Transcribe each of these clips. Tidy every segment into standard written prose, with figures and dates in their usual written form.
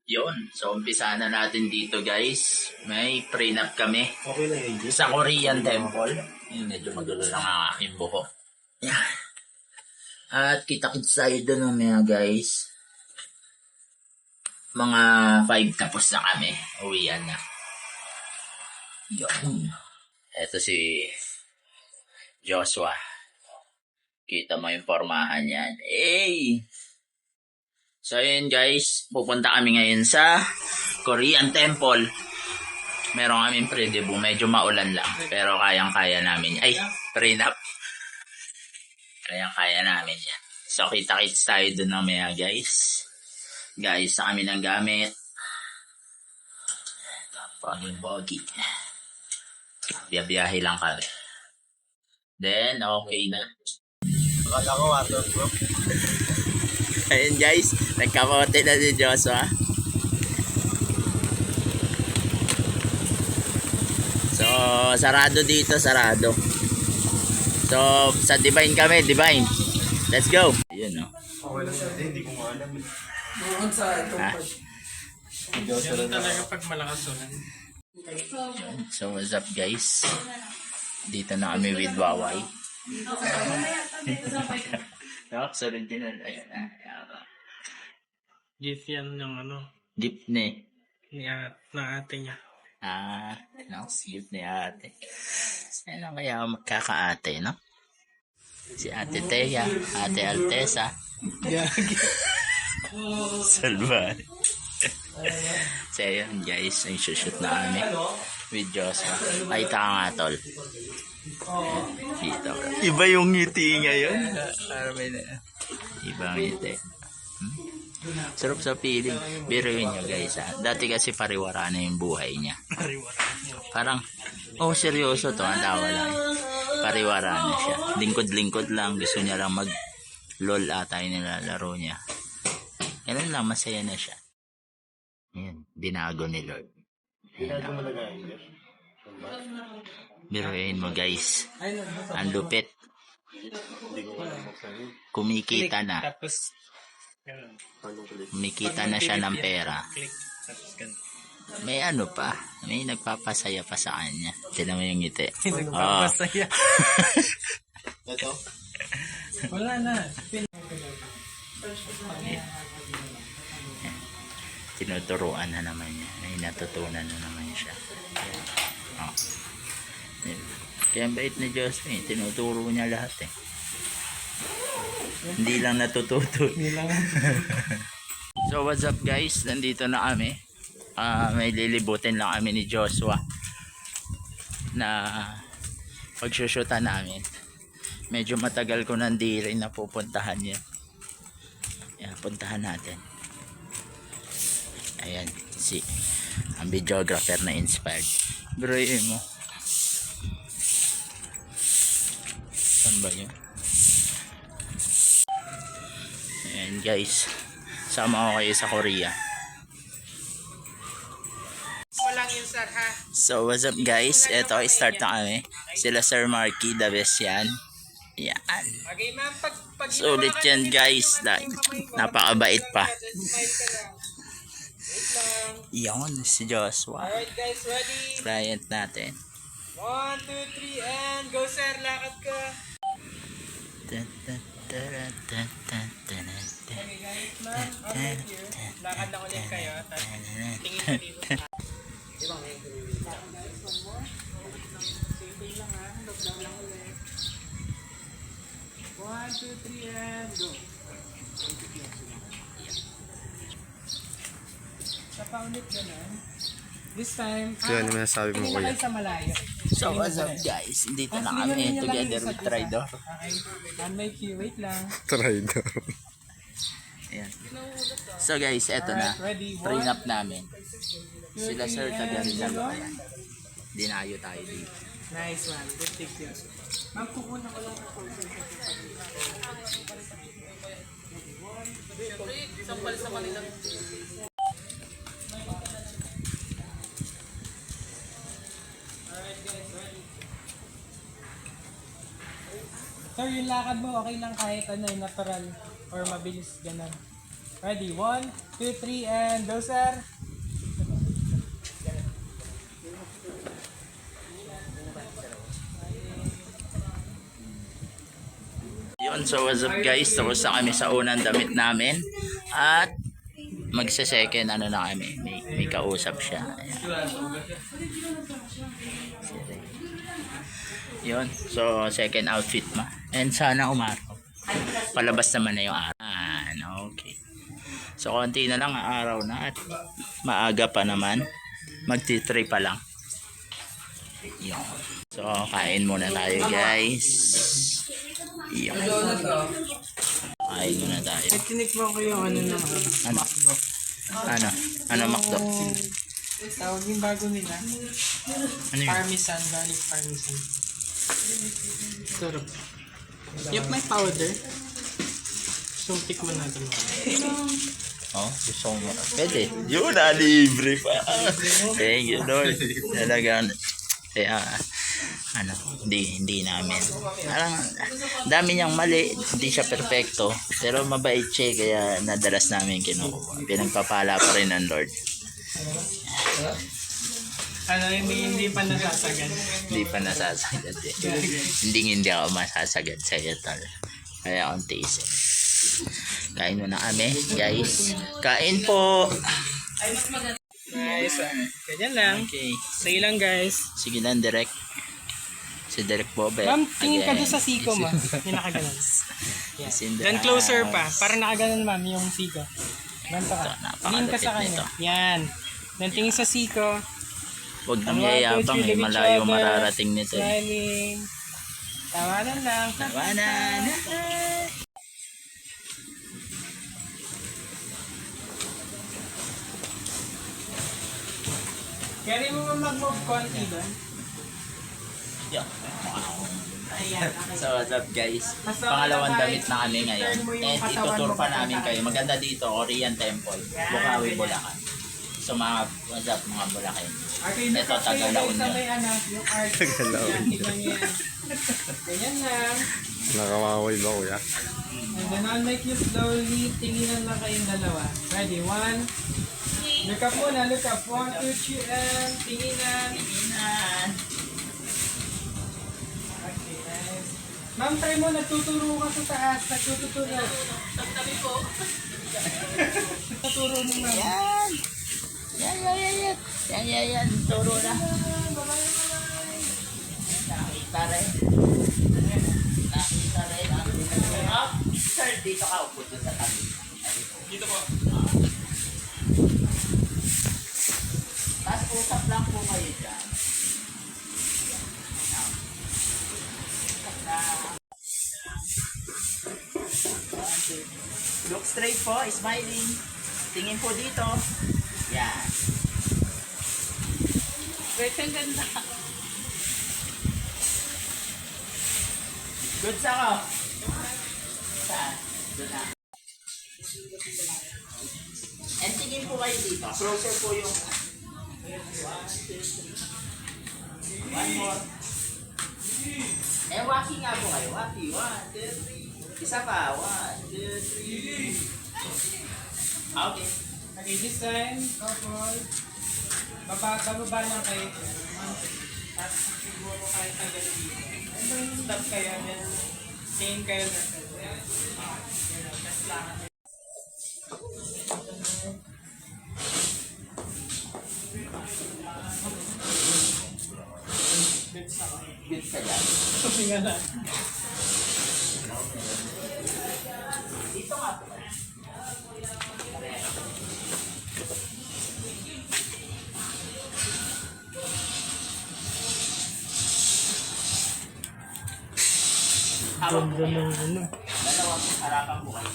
Yun. So, umpisa na natin dito, guys. May prenup kami. Okay lang yun. Sa Korean temple. Yung medyo magulo lang ang aking buhok. Yan. At kita-kits tayo doon mga guys. Mga 5 tapos na kami. Uwian na. Yun. Ito si Joshua. Kita mo yung formahan yan. Hey! So yun guys, pupunta kami ngayon sa Korean Temple. Meron kaming pre-debut, medyo maulan lang. Pero kayang-kaya namin. Ay, prenup. Kayang-kaya namin yan. So kita-kits tayo dun ng mga guys. Guys, sa kami ng gamit. Paging-bogi. Biyabiyahe lang kami. Then, okay na. Akala ko waterproof. Ayun guys, nagkamote na si Joshua. So, sarado dito, sarado. So, sa Divine kami, Divine. Let's go. Ayun o. Okay lang natin, hindi ko alam. Doon sa itong Ganun talaga pag malakas ulan. So, what's up guys? Dito na kami with Waway. No, sunod din na. Ayan na. Gift yan ng ano, Gift ni. na ate niya. No, gift ni ate. Sino kaya magkakaate, no? Si Ate Thea, Ate Altesa. Salvan. So yun guys, ang shoot na kami with Joshua. Ay, taka nga tol. Dito. Iba yung ngiti ngayon. Iba ang ngiti. Sarap sa feeling. Biruin nyo guys ha. Dati kasi pariwara na yung buhay niya. Parang, oh seryoso to. Ang tawa lang. Pariwara na siya. Lingkod-lingkod lang. Gusto niya lang mag-lol ata yung nilalaro niya. Kailan lang masaya na siya. Ayan, binago ni Lord. Binago mo talaga English? Biruin mo guys. Ang lupit. Hindi ko alam magsabi. Kumikita na. Tapos, ganun. Kumikita na siya ng pera. Click. Tapos, ganun. May ano pa. May nagpapasaya pa sa kanya. Tignan mo yung ngiti. Nagpapasaya. Ito? Wala na. Tinuturuan na naman niya. May natutunan na naman siya. Oh. Kaya bait ni Diyos eh. Tinuturo niya lahat eh. Hindi lang natututo. So what's up guys? Nandito na kami. May lilibutin lang kami ni Joshua na pagsusyutan namin. Medyo matagal ko nandi rin na pupuntahan yan. Yan, puntahan natin. Ayan, si ang videographer na inspired. Biruin mo. Saan ba yun? Ayan guys, sama ko kayo sa Korea. Walang insert ha. So what's up guys? Eto, start na kami. Sila Sir Marky, the best yan. Yan. Okay ma'am, pag Sulit yan guys. Napakabait pa. smile ka lang. Wait lang. Yan, si Joshua. Alright guys, ready? Client natin. 1, 2, 3, and go sir, lakad ka. Okay guys, ma'am, alright here. Lakad lang ulit kayo. Tapos tingin ka dito. Di ba ngayon gawin? Guys, one more. Simple lang ha. Look down lang ulit. 1, 2, 3, and go. Sa paulit ganun. This time, Kaya ano masasabi mo tingin na kuya? kayo sa malayo. So what's up guys? Dito na kami together with Tridor. Okay. And may cue. Wait lang. Try daw. Ayan. So guys, eto na. Ready? Prenup namin. Sila Sir taga Rizal pa yan. Dinayo tayo dito. Nice one. Good take yun. Ma'am, kukunan ko lang ng sampal sa kanila. Alright guys, ready? Sir, yung lakad mo okay lang kahit ano, natural or mabilis ganun. Ready? 1, 2, 3, and go, sir. Yun, so what's up guys? Tapos na kami sa unang damit namin. At magsa-second ano na kami. May kausap siya. Ayan. Yun, so second outfit ma. And sana umaraw. Palabas naman na yung araw. Okay. So konti na lang ang araw na at maaga pa naman. Magti-3 pa lang. Yun. So kain muna tayo guys. Yun. Kain muna tayo. Tinikman ko yung ano na. Ano? Ano McDo? Tawag yung bago nila. Ano yun? Parmesan, garlic parmesan. Sarap. Yup, may powder. So, tikman natin. Oh, gusto mo. Pwede. Yun na, libre pa. Thank you, Lord. Talagang, kaya, ano, hindi namin. Parang, dami niyang mali. Hindi siya perfecto. Pero mabait siya, kaya nadalas namin kinukuha. Pinagpapala pa rin ng Lord. Ano, hindi pa nasasagad. Hindi pa nasasagad eh. Hindi ako masasagad sa iyo, tol. Kaya akong tiisin. Kain muna kami, guys. Kain po! Nice. Ganyan lang. Okay. Sige lang, guys. Sige lang, direct. Si Direk Bobet. Ma'am, tingin ka Again. doon sa siko mo. Yung nakaganon. Yeah. Is in the Then closer pa. house. Para nakaganon, ma'am, yung siko. Ganito ka. Ito, Tingin ka sa napakalapit kanya. nito. Yan. Then tingin sa siko. Huwag nang One, two, yayabang three, eh. look each Malayo other. mararating nito eh. Smiling. Tawanan lang. Tawanan. Carry mo mag-move konti doon. Yo. Ayan. So what's up guys? Pangalawang damit na kami ngayon. And itutur pa namin kayo. Maganda dito, Korean Temple. Bukawi, Bulacan. So mga what's up mga Bulacan. Okay, Ito, Tagalaon sa yun. may anak, yung art. Tagalaon Yan, tignan niyo yan. Ganyan lang. Nakawaway ba kuya? And then I'll make you slowly. Tinginan lang kayong dalawa. Ready? 1. Look up muna. Look up. 1, 2, 3, and tinginan. Tingnan. Okay, nice. Ma'am, try mo. Nagtuturo ka sa taas. Nagtuturo. Nagtuturo mo, ma'am. Yan. Yan. Turo na. Nakita rin. Ah, sir, dito ka. Upo dito sa tabi. Dito po. Tapos usap lang po kayo dyan. Look straight po, smiling. Tingin po dito. Yan. Wait, ang ganda. Good sa ko. Saan? Doon na. And tingin po kayo dito. Closer po yung... 1, 2, 3. One more. Eh, walking nga po kayo. Walking. 1, 2, 3. Isa pa. 1, 2, 3. Okay. Okay, this time, couple. Bababa lang kayo. Tapos siguro kahit hanggang dito. And then, stop kayo. Then, tingin kayo na. Just lang. Good sa dyan. Tingnan lang. Dito nga po. Hawak po kayo. Dalawang harapan po kayo.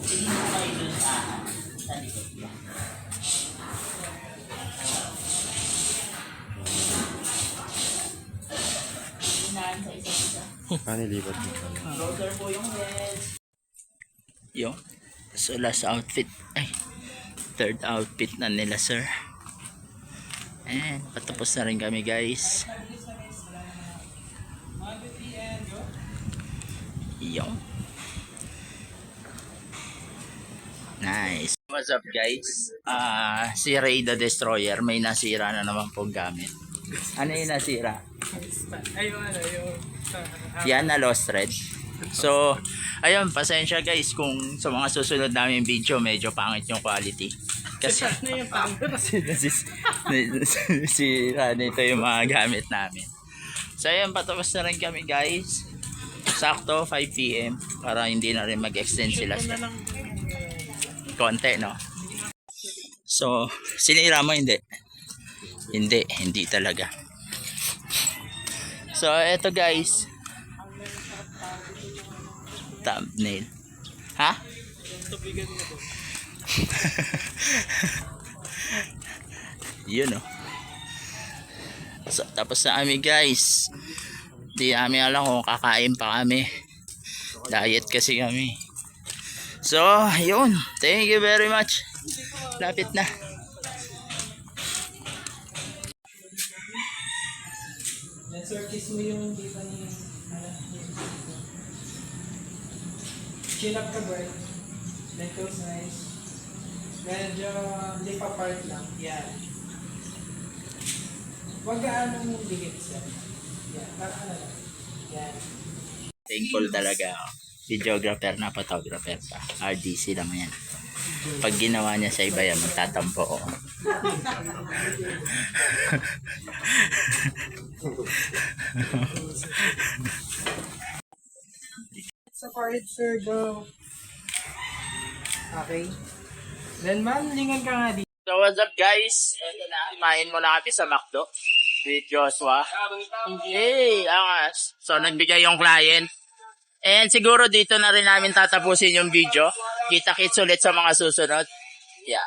Tingin po kayo dun sa likod niya. Tingnan sa isa't isa. Ano lipat mo? Closer po yung head. Yung so last outfit ay third outfit na nila sir. And patapos na rin kami guys. Yung Nice. What's up guys? Si Ray the Destroyer may nasira na naman pong gamit. Ano yung nasira? Ayun, Yan na lost thread. So, ayun, pasensya guys kung sa mga susunod namin video medyo pangit yung quality. Kasi ano yung pangit? sira nito yung mga gamit namin. So ayun, patapos na rin kami guys. Sakto 5 PM para hindi na rin mag-extend sila sa konti, no? So, sinira mo hindi? Hindi talaga. So, eto guys. Thumbnail. Ha? Yun, oh. So, tapos na kami guys. Di namin alam kung kakain pa kami. Diet kasi kami. So, yun. Thank you very much. Lapit na. Na-surface mo yung dito ni chin up ka, boy. That goes nice. Medyo lip apart lang. Yan. Huwag gaanong bigit siya. Yan. Para ano lang. Yan. Thankful talaga ako. Videographer na photographer pa. RDC lang yan. Pag ginawa niya sa iba yan, magtatampo ako. Sa card, sir, go. Okay. Then, ma'am, lingon ka nga dito. So what's up guys? Ito na. Kumain muna kami sa McDo with Joshua. Hey, angas. So nagbigay yung client. And siguro dito na rin namin tatapusin yung video. Kita-kits ulit sa mga susunod. Yeah.